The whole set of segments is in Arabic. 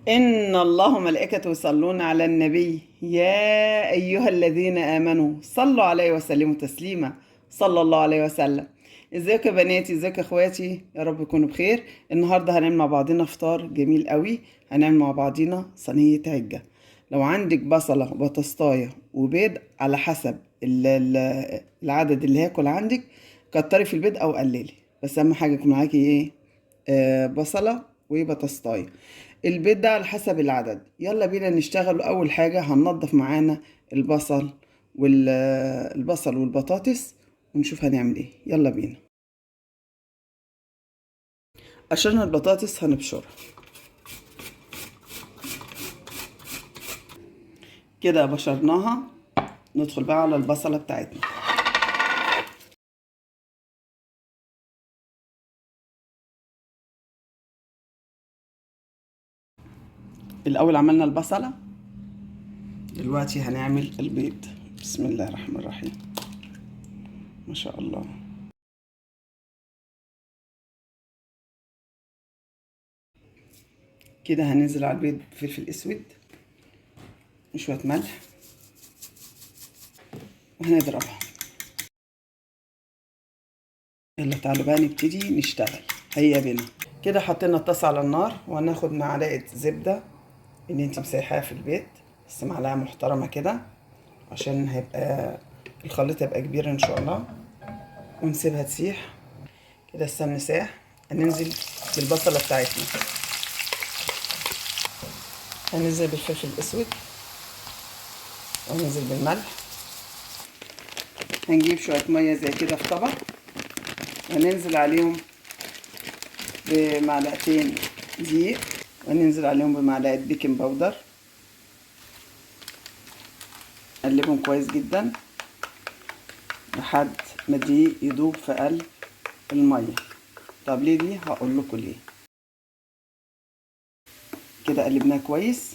إن الله وملائكته يصلون على النبي يا أيها الذين آمنوا صلوا عليه وسلموا تسليما. صلى الله عليه وسلم. ازيكم يا بناتي، ازيكم يا اخواتي، يا رب تكونوا بخير. النهارده هنعمل مع بعضنا فطار جميل قوي. هنعمل مع بعضنا صينية عجة. لو عندك بصلة وبطاطاية وبيض على حسب العدد اللي هياكل عندك، كتري في البيض او قللي، بس اهم حاجة يكون معاكي ايه؟ بصلة وبطاطاية. البيض ده على حسب العدد. يلا بينا نشتغل. اول حاجة هننضف معانا البصل والبطاطس ونشوف هنعمل ايه. يلا بينا. قشرنا البطاطس هنبشرها كده، بشرناها. ندخل بقى على البصلة بتاعتنا. الاول عملنا البصلة، دلوقتي هنعمل البيض. بسم الله الرحمن الرحيم. ما شاء الله. كده هننزل على البيض بفلفل اسود وشوية ملح وهنضربها. يلا تعالوا بقى نبتدي نشتغل. هيا بينا. كده حطينا الطاسة على النار وهناخد معلقة زبدة اللي انت مسيحاها في البيت، بس معلقة محترمة كده عشان هيبقى الخليط هيبقى كبير ان شاء الله. ونسيبها تسيح كده. السمن ساح، هننزل بالبصلة بتاعتنا. هننزل بالفلفل الاسود وهننزل بالملح. هنجيب شوية مية زي كده في طبق وننزل عليهم بمعلقتين دقيق، وننزل عليهم بمعلقة بيكنج باودر. نقلبهم كويس جدا لحد ما الدقيق يدوب في قلب المية. طب ليه دي؟ هقول لكم ليه. كده قلبناه كويس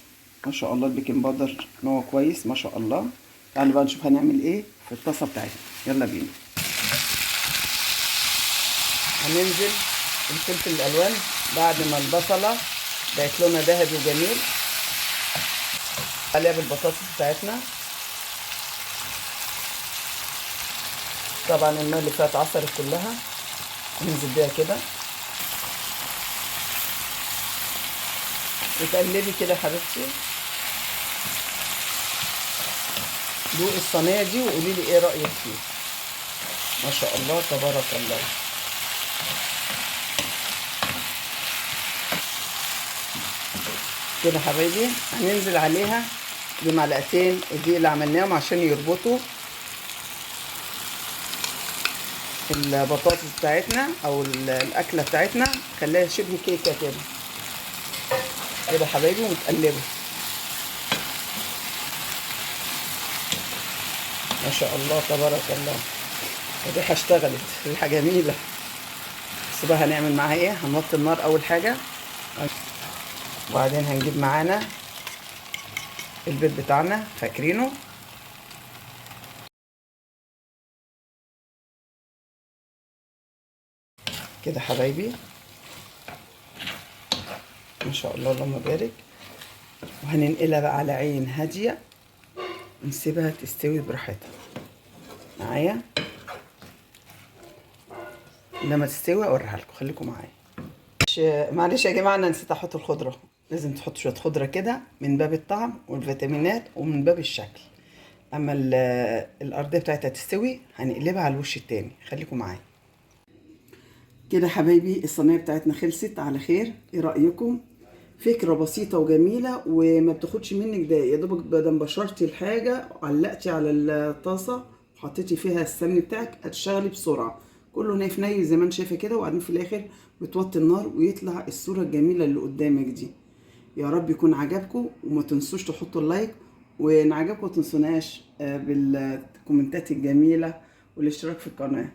ما شاء الله. البيكنج باودر نوع كويس ما شاء الله. تعالوا بقى نشوف هنعمل ايه في الطاسة بتاعتنا. يلا بينا. هننزل الفلفل الالوان بعد ما البصلة بقت لونها ذهبي وجميل. عليها بالبطاطس بتاعتنا. طبعا الماء اللي فيها اتعصرت كلها، ننزل بيها كده وتقلبي كده يا حبيبتي. دوقي الصينيه دي وقولي لي ايه رايك فيه. ما شاء الله تبارك الله. كده حبايبي هننزل عليها بمعلقتين الدقيق اللي عملناهم عشان يربطوا البطاطس بتاعتنا او الاكله بتاعتنا، خليها شبه كيكه كده. كده حبايبي ومتقلبه ما شاء الله تبارك الله. الريحه اشتغلت، ريحه جميله. بس بقى هنعمل معاها ايه؟ هنوطي النار اول حاجه، وبعدين هنجيب معانا البيض بتاعنا فاكرينه. كده حبايبي ما شاء الله اللهم بارك. وهننقلها بقى على عين هاديه ونسيبها تستوي براحتها معايا. لما تستوي اوريها لكم، خليكم معايا. معلش يا جماعه، انا نسيت احط الخضره. لازم تحط شويه خضره كده من باب الطعم والفيتامينات ومن باب الشكل. اما الارضيه بتاعتها تستوي هنقلبها على الوش التاني. خليكم معايا. كده حبايبي الصينيه بتاعتنا خلصت على خير. ايه رايكم؟ فكره بسيطه وجميله وما بتاخدش منك دقايق. يا دوبك بدل بشرتي الحاجه علقتي على الطاسه وحطيتي فيها السمن بتاعك هتشتغلي بسرعه. كله نايف نايف زي ما انت شايفه كده، وبعدين في الاخر بتوطي النار ويطلع الصوره الجميله اللي قدامك دي. يا رب يكون عجبكم، وما تنسوش تحطوا اللايك، وان عجبكم ما تنسوناش بالكومنتات الجميله والاشتراك في القناه.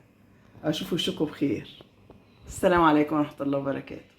اشوف وشكم بخير. السلام عليكم ورحمه الله وبركاته.